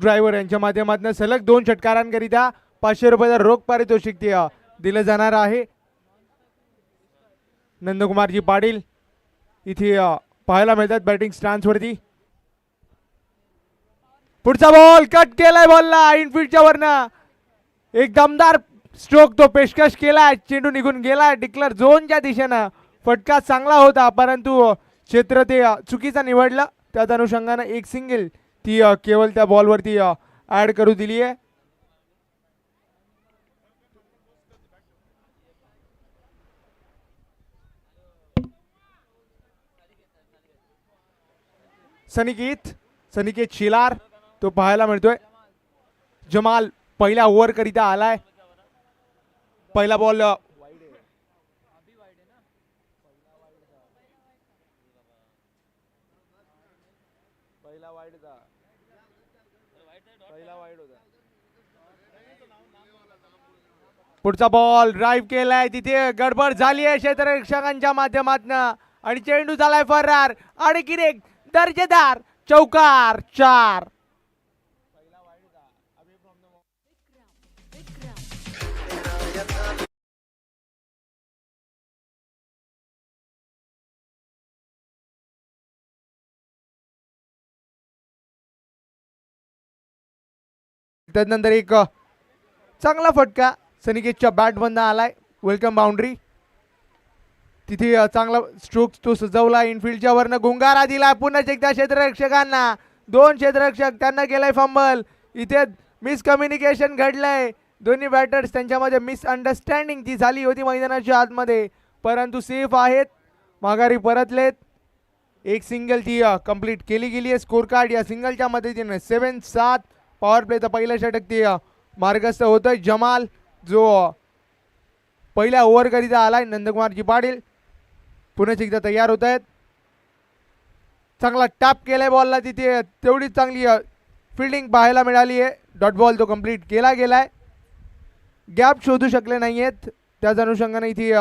Driver यांच्या माध्यमातून सलग 2 षटकारांकरिता 500 रुपयाचा रोख पारितोषिक दिलं जाणार आहे. नंदकुमारजी पाटील इथे पाहायला मिळतात बॅटिंग स्टॅन्स वरती. पुढचा बॉल कट केलाय, बॉलला इनफिल्डच्या वरनं एक दमदार स्ट्रोक तो पेशकश केला, चेंडू निघून गेला डिक्लेअर झोनच्या दिशेनं. फटका चांगला होता परंतु क्षेत्र ते चुकीचा निवडलं. त्याच अनुषंगानं एक सिंगल ती केवळ त्या बॉलवरती ऍड करू दिली आहे. सनिकेत शिलार तो पाहायला मिळतोय. जमाल पहिल्या ओव्हर करिता आलाय. पहिला बॉल पुढचा बॉल ड्राईव्ह केलाय, तिथे गडबड झाली आहे क्षेत्ररक्षकांच्या माध्यमातून आणि चेंडू झालाय फरार आणि किती दर्जेदार चौकार 4. त्यानंतर एक चांगला फटका सनिकेतच्या बॅट मधनं आलाय. Welcome boundary. तिथे चांगला स्ट्रोक तो सजवला, इनफिल्डच्या वरनं गुंगारा दिला पुन्हा एकदा क्षेत्ररक्षकांना. 2 क्षेत्ररक्षक त्यांना गेलाय फंबल. इथे मिसकम्युनिकेशन घडलंय. दोन्ही बॅटर्स त्यांच्यामध्ये मिसअंडरस्टँडिंग ती झाली होती मैदानाच्या आतमध्ये, परंतु सेफ आहेत, माघारी परतलेत. एक सिंगल ती कंप्लीट केली गेली आहे. स्कोर कार्ड या सिंगलच्या मदतीने 7-7. पॉवर प्लेचं पहिलं षटक ते मार्गस्थ होतंय. जमाल जो पहिल्या ओव्हर करिता आलाय. नंदकुमारजी पाटील पुन्हा एकदा तयार होत आहेत. चांगला टॅप केलाय बॉलला, तिथे तेवढी चांगली फिल्डिंग पाहायला मिळाली आहे. डॉट बॉल तो कंप्लीट केला गेलाय. गॅप शोधू शकले नाहीयेत, त्याच अनुषंगाने इथे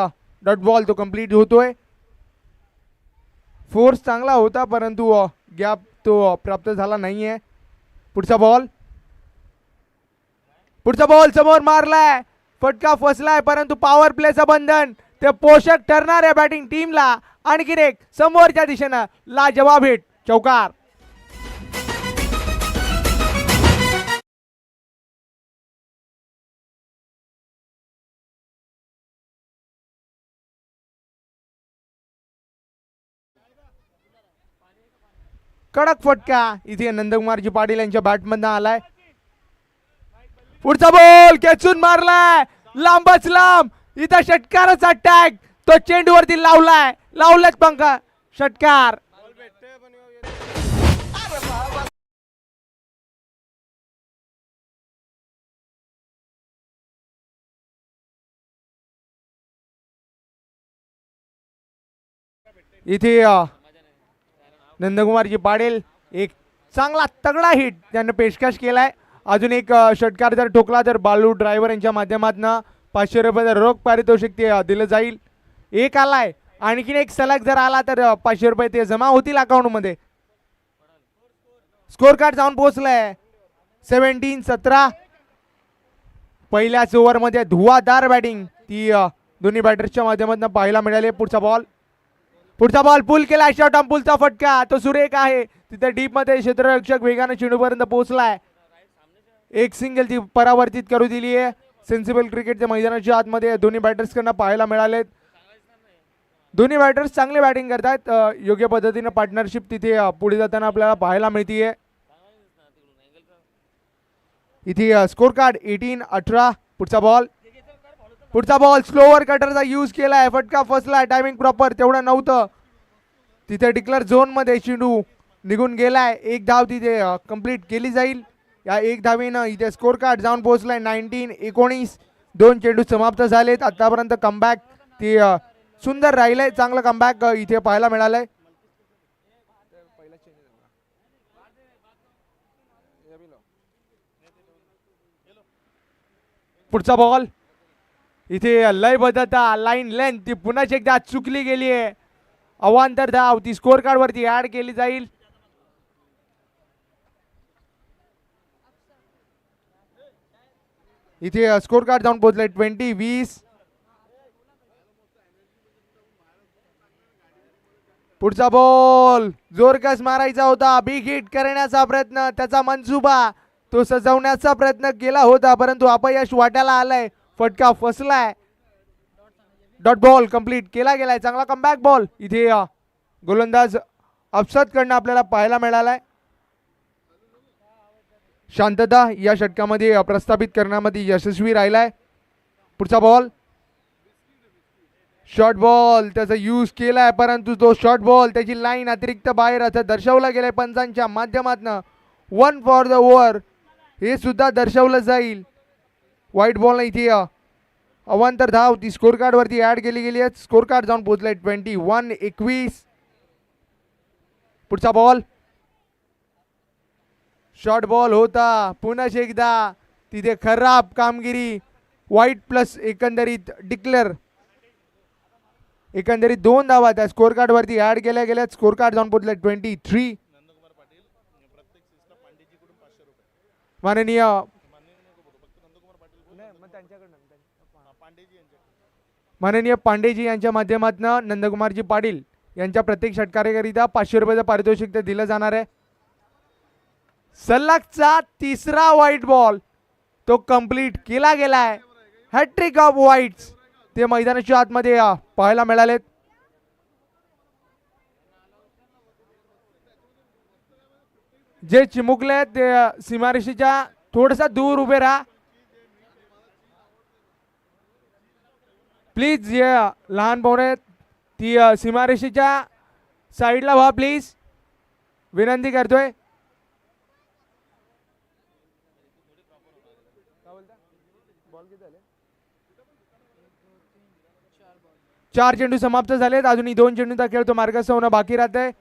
डॉट बॉल तो कंप्लीट होतोय. फोर्स चांगला होता परंतु गॅप तो प्राप्त झाला नाहीये. पुढचा बॉल समोर मारलाय, फटका फसलाय परंतु पॉवर प्लेचं बंधन ते पोषक ठरणार आहे बॅटिंग टीमला. आणखीन एक समोरच्या दिशेनं लाजवाब हिट चौकार. कडक फटका इथे नंदकुमारजी पाटील यांच्या बॅटमधनं आलाय. पुढचा बॉल खेचून मारलाय, लांबच लांब. इथं षटकाराचा टॅग तो चेंडूवरती लावलाच पंखा षटकार. इथे नंदकुमारजी पाटील एक चांगला तगडा हिट त्यांनी पेशकश केलाय. अजून एक षटकार जर ठोकला तर बालू ड्रायव्हर यांच्या माध्यमातून 500 रुपयाचा रोख पारितोषिक ते दिलं जाईल. एक आलाय, आणखीन एक सलग जर आला तर 500 रुपये ते जमा होतील अकाउंट मध्ये. स्कोर कार्ड जाऊन पोहोचलाय 17-17. पहिल्याच ओव्हर मध्ये धुवाधार बॅटिंग ती दोन्ही बॅटर्सच्या माध्यमातून पाहायला मिळाली. पुढचा बॉल पुल केला, शॉर्ट आर्म पुलचा फटका तो सुरेख आहे. तिथे डीप मध्ये क्षेत्ररक्षक वेगाने चेंडूपर्यंत पोहोचलाय. एक सिंगल ती परावर्तित करू दिली आहे. सेन्सिबल क्रिकेटच्या मैदानाच्या आतमध्ये दोन्ही बॅटर्स कडनं पाहायला मिळालेत. दोन्ही बॅटर्स चांगले बॅटिंग करतात. योग्य पद्धतीने पार्टनरशिप तिथे पुढे जाताना आपल्याला पाहायला मिळतीये. इथे स्कोर कार्ड 18-18. पुढचा बॉल स्लोअर कटरचा यूज केलाय, फटका फसलाय. टायमिंग प्रॉपर तेवढं नव्हतं. तिथे डिक्लेअर झोन मध्ये चेंडू निघून गेलाय. एक धाव तिथे कंप्लीट केली जाईल. या एक धावेनं इथे स्कोर कार्ड जाऊन पोहोचलाय 19-19. 2 चेंडू समाप्त झालेत. आतापर्यंत कमबॅक ते सुंदर राहिलंय. चांगलं कमबॅक इथे पाहायला मिळालंय. पुढचा बॉल इथे लयबद्धता लाईन लेंथ ती पुन्हा एकदा चुकली गेली आहे. अवांतर धाव ती स्कोर कार्ड वरती ऍड केली जाईल. इथे स्कोर कार्ड जाऊन पोहोचलाय 20-20. पुढचा बॉल जोरकस मारायचा होता, बिग हिट करण्याचा प्रयत्न, त्याचा मनसुबा तो सजवण्याचा प्रयत्न केला होता, परंतु अपयश वाट्याला आलाय. फटका फसलाय. डॉट बॉल कंप्लीट केला गेलाय. चांगला कमबॅक बॉल इथे गोलंदाज अफसदकडनं आपल्याला पाहायला मिळालाय. शांतता या षटकामध्ये प्रस्थापित करण्यामध्ये यशस्वी राहिलाय. पुढचा बॉल शॉर्ट बॉल त्याचा यूज केलाय, परंतु तो शॉर्ट बॉल त्याची लाईन अतिरिक्त बाहेर असं दर्शवलं गेलंय पंचांच्या माध्यमातून. 1 फॉर द ओव्हर हे सुद्धा दर्शवलं जाईल. व्हाईट बॉल इथे अवांतर धाव ती स्कोर कार्ड वरती ऍड केली गेली आहे. स्कोर कार्ड जाऊन पोहोचलाय 21-21. पुढचा बॉल शॉर्ट बॉल होता. पुन्हा एकदा तिथे खराब कामगिरी. व्हाईट प्लस एकंदरीत डिक्लेअर, एकंदरीत 2 धावा त्या स्कोर कार्ड वरती ऍड केल्या गेल्या. स्कोर कार्ड जाऊन पोहोचलाय 23. माननीय माननीय पांडेजी यांच्या माध्यमातून नंदकुमारजी पाटील यांच्या प्रत्येक षटकाराकरिता 500 रुपयाचं पारितोषिक ते दिलं जाणार आहे. सलगचा तिसरा व्हाईट बॉल तो कंप्लीट केला गेलाय. हॅट्रिक ऑफ व्हाईट्स ते मैदानाच्या आतमध्ये पाहायला मिळालेत. जे चिमुकले ते सीमारेषेच्या थोडसा दूर उभे राहा प्लीज. जे लहान पोरे ती सीमारेषेच्या साईडला व्हा प्लीज, विनंती करतोय. चार चेंडू समाप्त झालेत. अजूनही 2 चेंडूचा खेळ तो मार्गस्थ होणं बाकी राहतंय.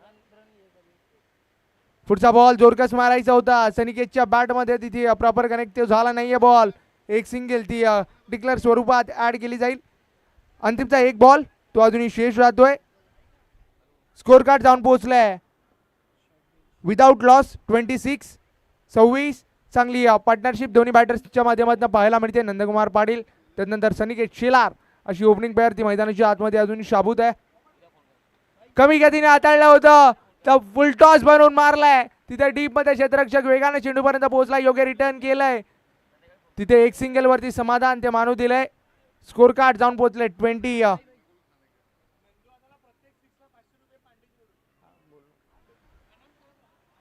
पुढचा बॉल जोरकस मारायचा होता. सनिकेतच्या बॅट मध्ये तिथे प्रॉपर कनेक्ट झाला नाहीये. बॉल एक सिंगल ती डिक्लेअर स्वरूपात ऍड केली जाईल. अंतिमचा एक बॉल तो अजूनही शेष राहतोय. स्कोर कार्ड जाऊन पोहोचलाय विदाउट लॉस 26-26. चांगली पार्टनरशिप दोन्ही बॅटर्सच्या माध्यमातून पाहायला मिळते. नंदकुमार पाटील त्यानंतर सनिकेत शेलार अशी ओपनिंग पेअर ती मैदानाच्या आतमध्ये अजून शाबूत आहे. कमी गतीने हाताळलं होतं तर फुल टॉस बनवून मारलाय. तिथे डीप मध्ये क्षेत्ररक्षक वेगाने चेंडूपर्यंत पोहोचला, योग्य रिटर्न केलंय. तिथे एक सिंगल वरती समाधान ते मानू दिलंय. स्कोर कार्ड जाऊन पोहोचले 20.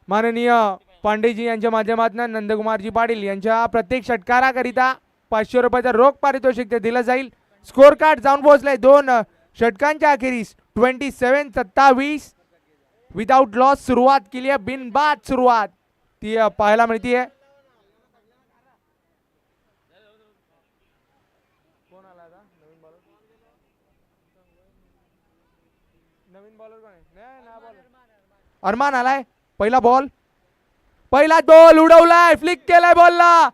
माननीय पांडेजी यांच्या माध्यमातून नंदकुमारजी पाटील यांच्या प्रत्येक षटकाराकरिता 500 रुपयाचं रोख पारितोषिक ते दिलं जाईल. स्कोर कार्ड जाऊन पोहोचले 2 षटकांच्या अखेरीस 27-27. विदाउट लॉस सुरुवात केली आहे. बिनबाद सुरुवात ती पाहायला मिळतीये. अरमान आलाय. पहिला बॉल उडवलाय, फ्लिक केलाय बॉलला.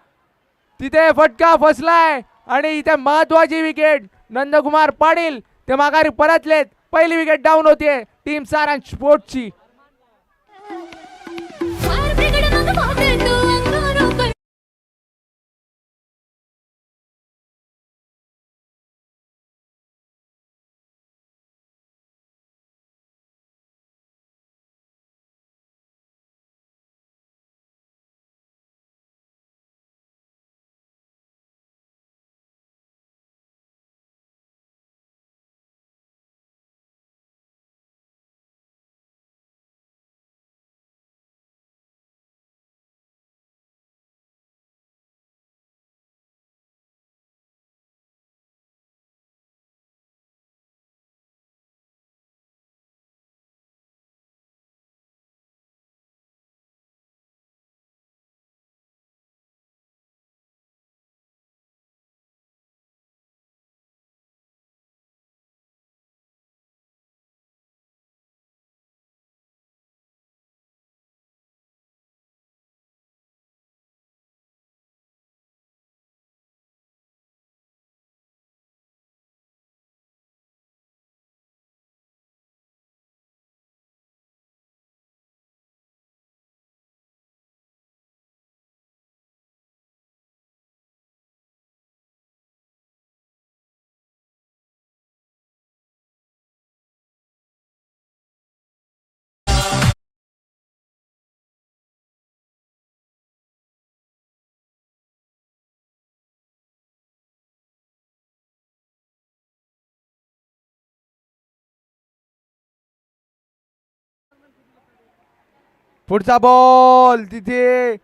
तिथे फटका फसलाय आणि इथे महत्वाची विकेट नंदकुमार पाटील ते माघारी परतलेत. पहिली विकेट डाऊन होतीये टीम सारांश स्पोर्ट्सची. पुढचा बॉल तिथे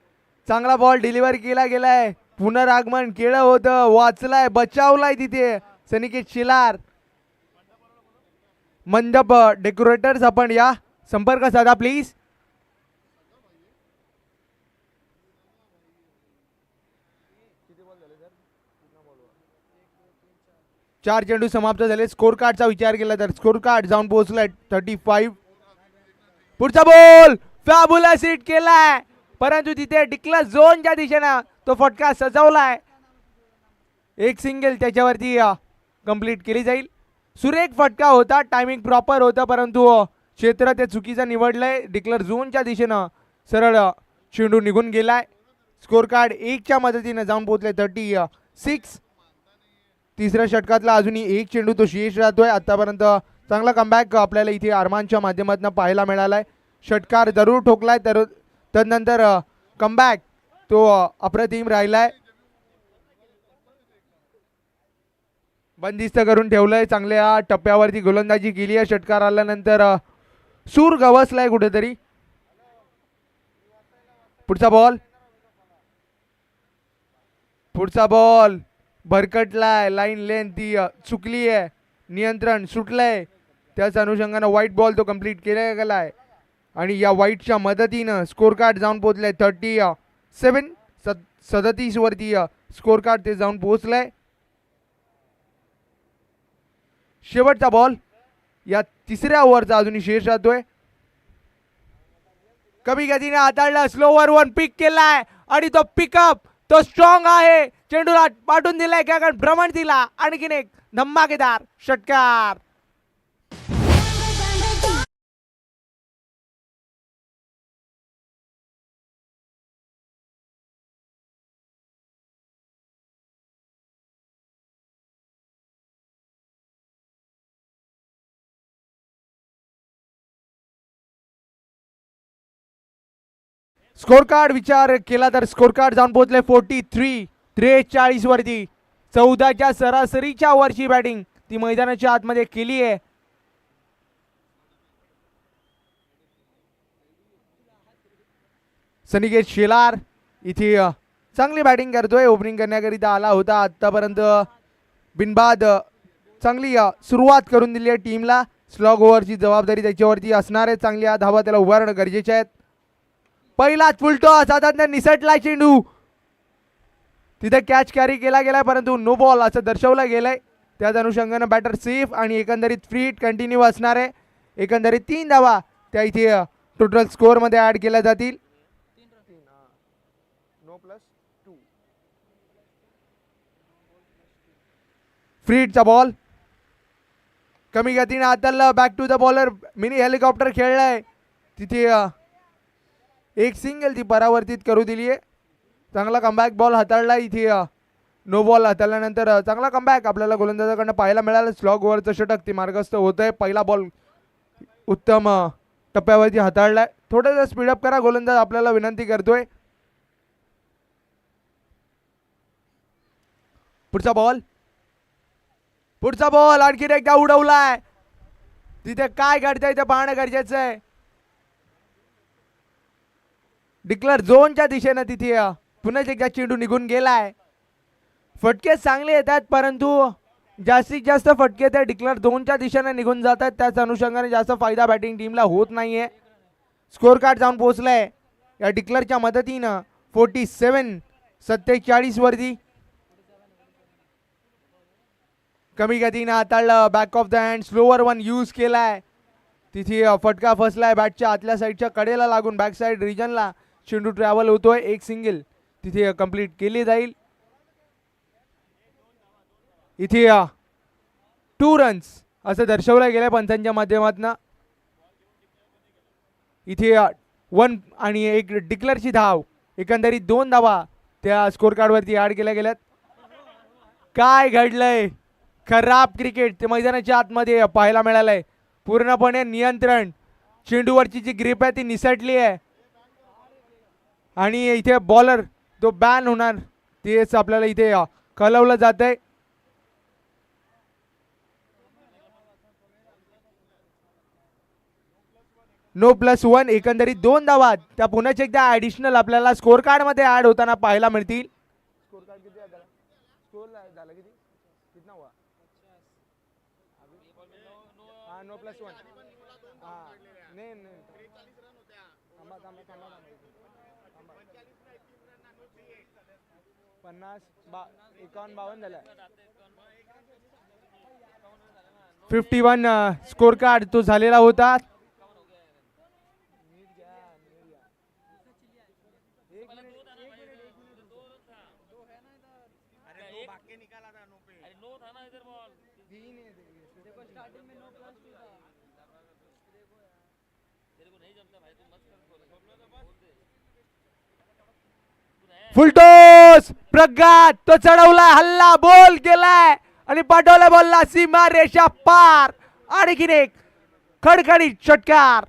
चांगला बॉल डिलिव्हर केला गेलाय. पुनरागमन केलं होतं, वाचलाय, बचावलाय तिथे सनिकेत शिलार. मंडप डेकोरेटर्स आपण या संपर्क साधा प्लीज. चार चेंडू समाप्त झाले. स्कोर कार्डचा विचार केला तर स्कोर कार्ड जाऊन पोहोचलाय 35. पुढचा बॉल फॅब्युलस हिट केलाय, परंतु तिथे डिक्लर झोनच्या दिशेनं तो फटका सजवलाय. एक सिंगल त्याच्यावरती कंप्लीट केली जाईल. सुरेख फटका होता, टायमिंग प्रॉपर होतं, परंतु क्षेत्र ते चुकीचं निवडलंय. डिक्लर झोनच्या दिशेनं सरळ चेंडू निघून गेलाय. स्कोर कार्ड 1च्या मदतीने जाऊन पोहोचले 36. तिसऱ्या षटकातला अजूनही एक चेंडू तो शेष राहतोय. आतापर्यंत चांगला कमबॅक आपल्याला इथे आरमानच्या माध्यमातून पाहायला मिळालाय. षटकार जरूर ठोकलाय, तर तदनंतर कमबॅक तो अप्रतिम राहिलाय. बंदिस्त करून ठेवलंय. चांगल्या टप्प्यावरती गोलंदाजी केली आहे. षटकार आल्यानंतर सूर गवसलाय कुठेतरी. पुढचा बॉल भरकटलाय. लाईन लेंथ ती चुकली आहे, नियंत्रण सुटलंय. त्याच अनुषंगानं व्हाईट बॉल तो कंप्लीट केला गेलाय आणि या व्हाईटच्या मदतीनं स्कोर कार्ड जाऊन पोहोचलंय 37. 37 वरती स्कोर कार्ड ते जाऊन पोहोचलंय. शेवटचा बॉल या तिसऱ्या ओव्हरचा अजूनही शेष राहतोय. कमी गतीने हाताळला, स्लोवर वन पिक केलाय आणि तो पिकअप तो स्ट्रॉंग आहे. चेंडूला पाठवून दिलाय, कारण भ्रमण दिला. आणखीन एक धमाकेदार षटकार. स्कोर कार्ड विचार केला तर स्कोर कार्ड जाऊन पोहोचले 43. 43 वरती. 14च्या सरासरीच्या वरची बॅटिंग ती मैदानाच्या आतमध्ये केली आहे. सनिकेत शेलार इथे चांगली बॅटिंग करतोय. ओपनिंग करण्याकरिता आला होता. आतापर्यंत बिनबाद चांगली सुरुवात करून दिली आहे टीमला. स्लॉग ओव्हरची जबाबदारी त्याच्यावरती असणार आहे. चांगली धावा त्याला उभारणं गरजेचे आहेत. पहिला फुलटॉस आता निसटला चेंडू, तिथे कॅच कॅरी केला गेलाय, परंतु नो बॉल असं दर्शवलं गेलंय. त्याच अनुषंगानं बॅटर सेफ आणि एकंदरीत फ्री हिट कंटिन्यू असणार आहे. एकंदरीत 3 धावा त्या इथे टोटल स्कोअर मध्ये ऍड केल्या जातील. फ्री हिटचा बॉल कमी गतीने हाताळला. Back to the bowler, mini helicopter खेळलाय. तिथे एक सिंगल ती परावर्तित करू दिली आहे. चांगला कमबॅक बॉल हाताळला. इथे नो बॉल हाताळल्यानंतर चांगला कमबॅक आपल्याला गोलंदाजाकडनं पाहायला मिळालं. स्लॉग ओव्हरचं षटक ती मार्गस्थ होत आहे. पहिला बॉल उत्तम टप्प्यावरती हाताळलाय. थोडंसं स्पीडअप करा गोलंदाज, आपल्याला विनंती करतोय. पुढचा बॉल आणखीन एकदा उडवलाय. तिथे काय घडतंय ते पाहणं गरजेचं आहे. डिक्लेअर झोनच्या दिशेनं तिथे पुन्हा एकदा चेंडू निघून गेलाय. फटके चांगले येतात, परंतु जास्तीत जास्त फटके ते डिक्लेअर झोनच्या दिशेने निघून जातात. त्याच अनुषंगाने जास्त फायदा बॅटिंग टीमला होत नाहीये. स्कोर कार्ड जाऊन पोहोचलाय या डिक्लेअरच्या मदतीनं 47. 47 वरती. कमी गतीनं हाताळलं. Back of the hand slower one use केलाय. तिथे फटका फसलाय बॅटच्या आतल्या साईडच्या कडेला लागून बॅक साईड रिजनला चेंडू ट्रॅव्हल होतोय. एक सिंगल तिथे कंप्लीट केली जाईल. इथे 2 रन्स असं दर्शवलं गेलं पंचांच्या माध्यमातून. इथे 1 आणि एक डिक्लेअरची धाव, एकंदरीत 2 धावा त्या स्कोर कार्डवरती ऍड केल्या गेल्यात. काय घडलंय? खराब क्रिकेट ते मैदानाच्या आतमध्ये पाहायला मिळालंय. पूर्णपणे नियंत्रण, चेंडूवरची जी ग्रिप आहे ती निसटली आहे आणि इथे बॉलर तो बॅन होणार तेच आपल्याला इथे कळवलं जात आहे. 9+1 एकंदरीत 2 धावा त्या पुन्हा एकदा ऍडिशनल आपल्याला स्कोर कार्ड मध्ये ऍड होताना पाहायला मिळतील. स्कोर कार्ड किती झाला? स्कोर झाला किती? कितना हुआ? हाँ 9+1 हाँ नहीं नहीं 51 झाला. 51 स्कोर कार्ड तो झालेला होता. फुलटॉस प्रज्ञात तो चढवलाय, हल्ला बॉल गेलाय आणि पाठवला बॉलला सीमा रेषा पार. आणखीन एक खडखडीत षटकार.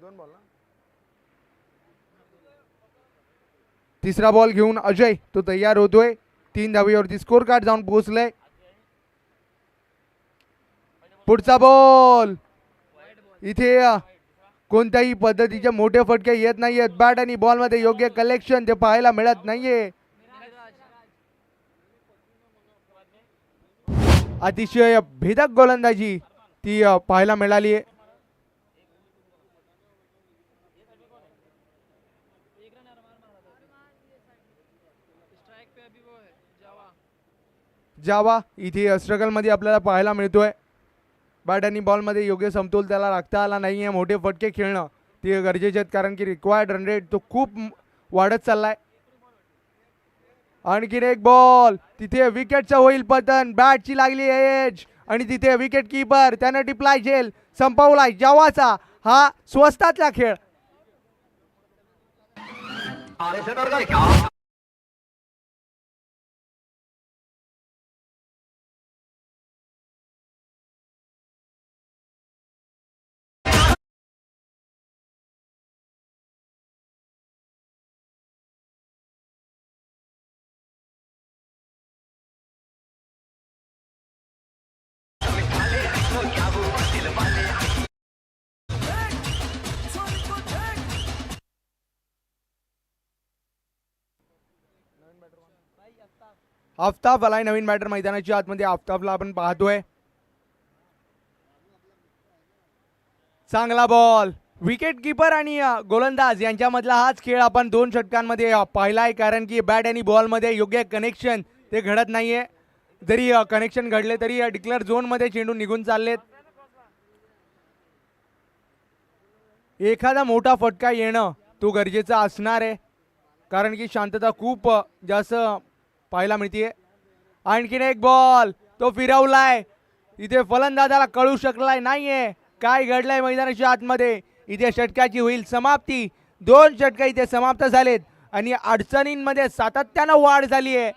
दोन बॉल ना. तिसरा बॉल घेऊन अजय तो तयार होतोय. 3 धावेवरती स्कोर कार्ड जाऊन पोहोचलंय. पुढचा बॉल इथे कोणत्याही पद्धतीचे मोठे फटके येत नाहीयेत. बॅट आणि बॉल मध्ये योग्य कलेक्शन ते पाहायला मिळत नाहीये. अतिशय भेदक गोलंदाजी ती पाहायला मिळाली आहे. जावा इथे स्ट्रगल मध्ये आपल्याला पाहायला मिळतोय. बॅट आणि बॉल मध्ये योग्य समतोल त्याला राखता आला नाहीये. मोठे फटके खेळणं ते गरजेचे आहेत कारण की रिक्वायर्ड रन रेट तो खूप वाढत चाललाय. आणखीन एक बॉल तिथे विकेटचं होईल पतन. बॅटची लागली एज आणि तिथे विकेट किपर त्याने टिपलाय झेल संपवलाय. जावाचा हा स्वस्तातला खेळ. आफ्ताब आलाय नवीन बॅटर मैदानाच्या आतमध्ये. आफ्ताबला आपण पाहतोय. चांगला बॉल. विकेट किपर आणि गोलंदाज यांच्यामधला हाच खेळ आपण 2 षटकांमध्ये पाहिलाय कारण की बॅट आणि बॉल मध्ये योग्य कनेक्शन ते घडत नाहीये. जरी कनेक्शन घडले तरी डिक्लेअर झोन मध्ये चेंडू निघून चाललेत. एखादा मोठा फटका येणं तो गरजेचा असणार आहे कारण की शांतता खूप जास्त पाहायला मिळते. आणखीन एक बॉल तो फिरवलाय. इथे फलंदाजाला कळू शकलाय नाहीये काय घडलंय मैदानाच्या आतमध्ये. इथे षटकाची होईल समाप्ती. 2 षटक इथे समाप्त झालेत आणि अडचणींमध्ये सातत्यानं वाढ झाली आहे.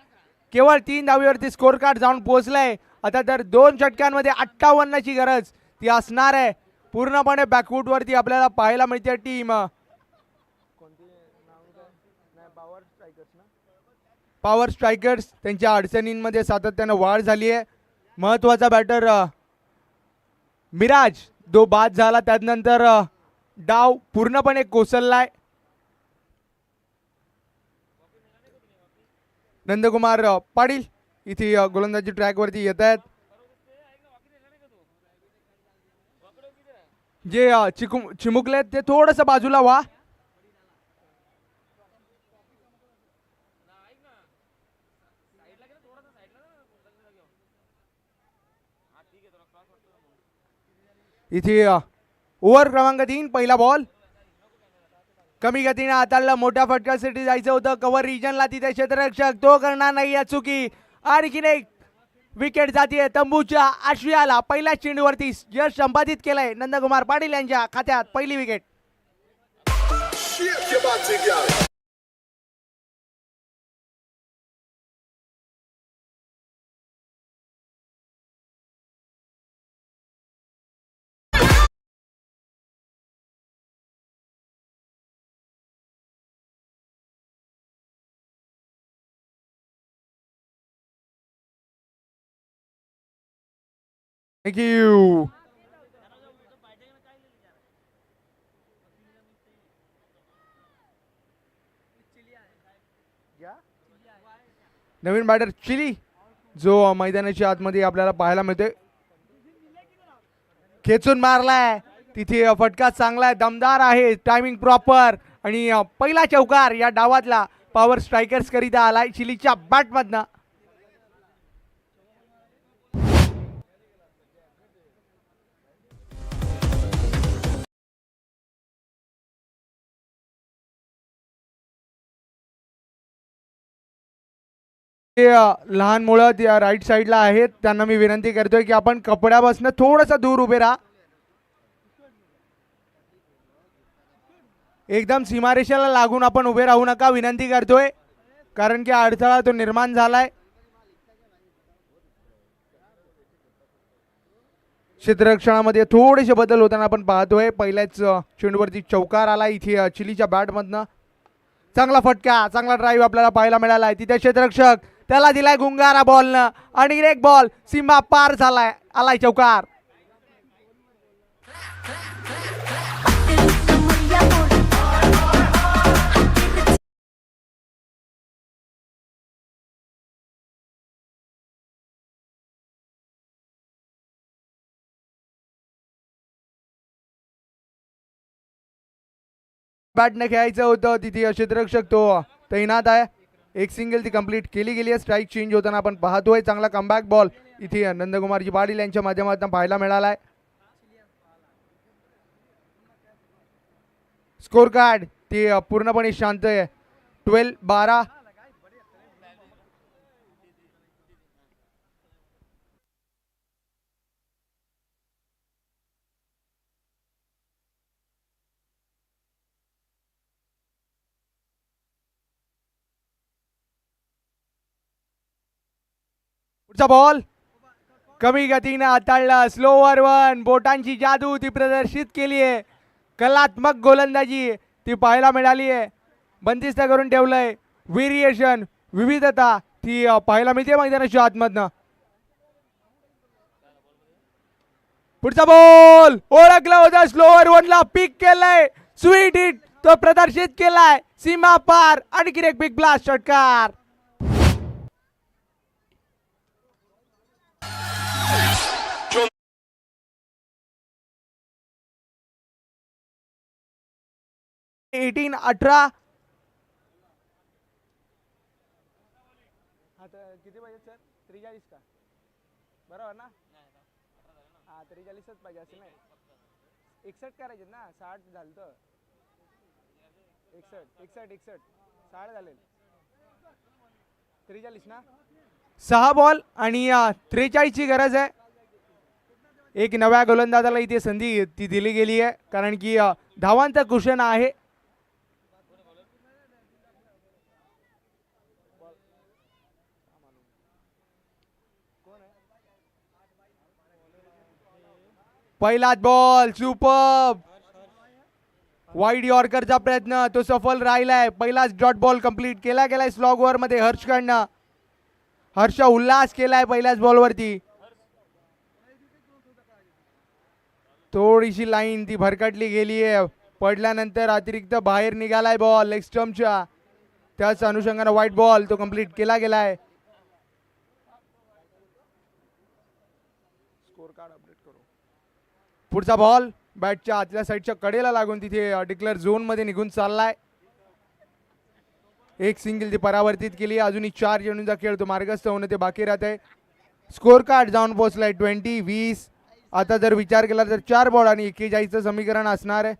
केवळ 3 धावेवरती स्कोर कार्ड जाऊन पोहोचलाय. आता तर 2 षटकांमध्ये 58ची गरज ती असणार आहे. पूर्णपणे बॅकफूट वरती आपल्याला पाहायला मिळते टीम पॉवर स्ट्रायकर्स. त्यांच्या अडचणींमध्ये सातत्यानं वाढ झाली आहे. महत्वाचा बॅटर मिराज जो बाद झाला त्यानंतर डाव पूर्णपणे कोसळलाय. नंदकुमार पाटील इथे गोलंदाजी ट्रॅक वरती येत आहेत. जे चिमुकलेत ते थोडस बाजूला व्हा. इथे ओव्हर क्रमांक 3 पहिला बॉल. कमी गतीने हाताळला. मोठ्या फटक्यासाठी जायचं होतं कव्हर रिजनला. तिथे क्षेत्ररक्षक तो करणार नाही या चुकी. आणखीन एक विकेट जातीये तंबूच्या आश्वियाला. पहिल्या चेंडूवरती यश संपादित केलंय नंदकुमार पाटील यांच्या खात्यात पहिली विकेट. थँक्यू. नवीन बॅटर चिली जो मैदानाच्या आतमध्ये आपल्याला पाहायला मिळतोय. खेचून मारलाय तिथे फटका चांगला आहे, दमदार आहे, टायमिंग प्रॉपर आणि पहिला चौकार या डावातला पॉवर स्ट्रायकर्स करिता आलाय चिलीच्या बॅट मधनं. लहान मुलं त्या राईट साईडला आहेत, त्यांना मी विनंती करतोय की आपण कपड्यापासून थोडंसं दूर उभे राहा. एकदम सीमारेषेला लागून आपण उभे राहू नका, विनंती करतोय, कारण की अडथळा तो निर्माण झालाय. क्षेत्ररक्षणामध्ये थोडेसे बदल होताना आपण पाहतोय. पहिल्याच चेंडूवरती चौकार आला इथे चिलीच्या बॅटमधनं. चांगला फटका, चांगला ड्राईव्ह आपल्याला पाहायला मिळालाय. तिथे क्षेत्ररक्षक त्याला दिलाय गुंगारा बॉलनं आणि एक बॉल सीमा पार झालाय, आलाय चौकार. बॅटने खेळायचं होतं, तिथे क्षेत्ररक्षक तो तैनात आहे. एक सिंगल ती कंप्लीट केली गेली आहे. स्ट्राईक चेंज होताना आपण पाहतोय. चांगला कमबॅक बॉल इथे नंदकुमारजी पाटील यांच्या माध्यमातून पाहायला मिळालाय. स्कोर कार्ड ते पूर्णपणे शांत आहे. 12-12. पुढचा बॉल कमी गतीने हाताळला. स्लोवर वन, बोटांची जादू ती प्रदर्शित केली आहे. कलात्मक गोलंदाजी ती पाहायला मिळाली आहे. बंदिस्त करून ठेवलंय. व्हेरिएशन, विविधता ती पाहायला मिळते मैदानाच्या आतमधनं. पुढचा बॉल ओळखला होता, स्लोवर वनला पिक केलाय. स्वीट हिट तो प्रदर्शित केलाय. सीमा पार, आणखी एक बिग ब्लास्ट षटकार. एटीन 18. किती पाहिजे सर? 43 का? बरोबर ना? हा 43च पाहिजे असेल ना. 61 करायचे ना, 60 झालं तर 61 60 झाले. 43 ना. 6 बॉल आणि 43 ची गरज आहे. एक नव्या गोलंदाजाला इथे संधी ती दिली गेली आहे, कारण की धावांचा कुशन आहे. पहिलाच बॉल सुपर. वाईड यॉर्करचा प्रयत्न तो सफल राहिलाय. पहिलाच डॉट बॉल कंप्लीट केला गेलाय स्लॉग ओव्हर मध्ये हर्षकडनं. हर्ष उल्हास केलाय पहिल्याच बॉलवरती. थोडीशी लाईन ती भरकटली गेली आहे. पडल्यानंतर अतिरिक्त बाहेर निघालाय बॉल लेग स्टंपच्या. त्याच अनुषंगाने व्हाईट बॉल तो कंप्लीट केला गेलाय. स्कोर कार्ड अपडेट करू. पुढचा बॉल बॅटच्या आतल्या साईडच्या कडेला लागून तिथे डिक्लेअर झोन मध्ये निघून चाललाय. एक सिंगल ती परावर्तित केली. अजूनही 4 चेंडूंचा खेळ तो मार्गस्थ होणं ते बाकी राहत आहे. स्कोर कार्ड जाऊन पोहोचलाय 20-20. आता जर विचार केला तर 4 बॉल आणि 41चं समीकरण असणार आहे.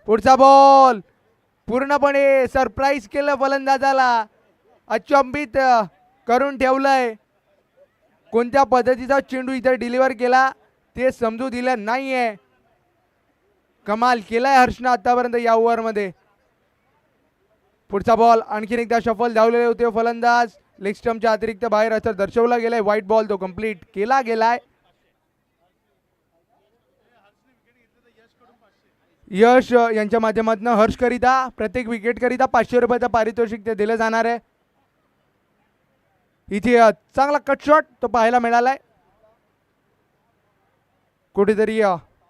पुढचा बॉल पूर्णपणे सरप्राईज केलं फलंदाजाला. अचंबित करून ठेवलंय. कोणत्या पद्धतीचा चेंडू इथे डिलिव्हर केला ते समजू दिलं नाहीये. कमाल केलाय हर्षनं आतापर्यंत या ओव्हर मध्ये. पुढचा बॉल आणखीन एकदा शफल धावलेले होते फलंदाज. लेग स्टंपच्या अतिरिक्त बाहेर असं दर्शवला गेलाय. व्हाईट बॉल तो कंप्लीट केला गेलाय. यश यांच्या माध्यमातून हर्ष करिता प्रत्येक विकेट करिता 500 रुपयाचं पारितोषिक ते दिलं जाणार आहे. इथे चांगला कट शॉट तो पाहायला मिळालाय. कुठेतरी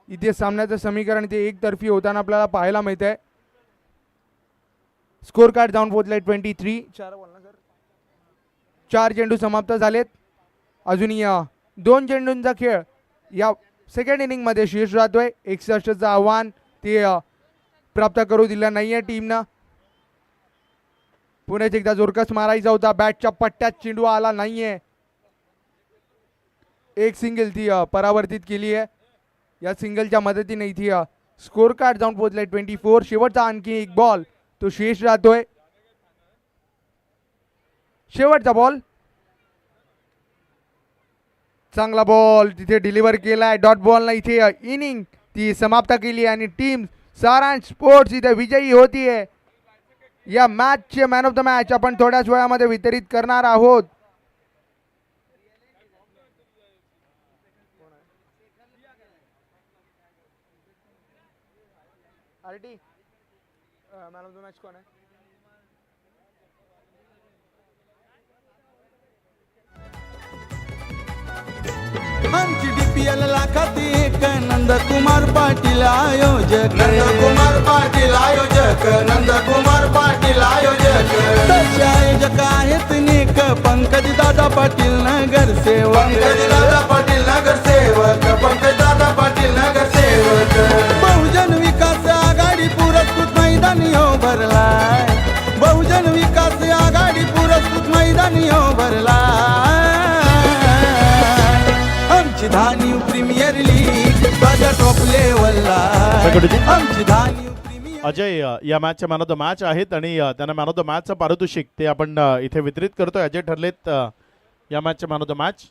इथे सामन्याचं समीकरण ते एकतर्फी होताना आपल्याला पाहायला मिळत आहे. स्कोर कार्ड जाऊन पोहोचलाय 23. 4 चेंडू समाप्त झालेत. अजूनही 2 चेंडूंचा खेळ या सेकंड इनिंगमध्ये शेष राहतोय. 61चं आव्हान ते प्राप्त करू दिलं नाहीये टीमनं. पुण्याच एकदा जोरकस मारायचा होता. बॅटच्या पट्ट्यात चेंडू आला नाहीये. एक सिंगल ती परावर्तित केली आहे. या सिंगलच्या मदतीने इथे स्कोर कार्ड जाऊन पोहोचलाय 24. शेवटचा आणखी एक बॉल तो शेष राहतोय. शेवटचा बॉल, चांगला बॉल तिथे डिलिव्हर केलाय. डॉट बॉलला इथे इनिंग ती समाप्त केली आणि टीम सारांश स्पोर्ट्स इथे विजयी होतीये. या मॅचचे मॅन ऑफ द मॅच आपण थोड्याच वेळामध्ये वितरित करणार आहोत. मॅन ऑफ द मॅच कोण आहे? आमची DPL लाखात एक नंदकुमार पाटील आयोजक. नंदकुमार पाटील आयोजक. नंदकुमार पाटील आयोजक. तसे आयोजक आहेत नेक पंकज दादा पाटील नगरसेवक. पंकज दादा पाटील नगरसेवक. पंकज दादा पाटील नगरसेवक. बहुजन विकास आघाडी पुरस्कृत मैदानी हो भरलाय. बहुजन विकास आघाडी पुरस्कृत मैदानी हो भरलाय. आमची धान्यू प्रीमियर लीग बघा टॉप लेवलला. आमची धान्यू प्रीमियर. अजय या मॅचचे मॅन ऑफ द मॅच आहेत आणि त्यांना मॅन ऑफ द मॅचचं पारितोषिक ते आपण इथे वितरित करतोय. अजय ठरलेत या मॅचचे मॅन ऑफ द मॅच.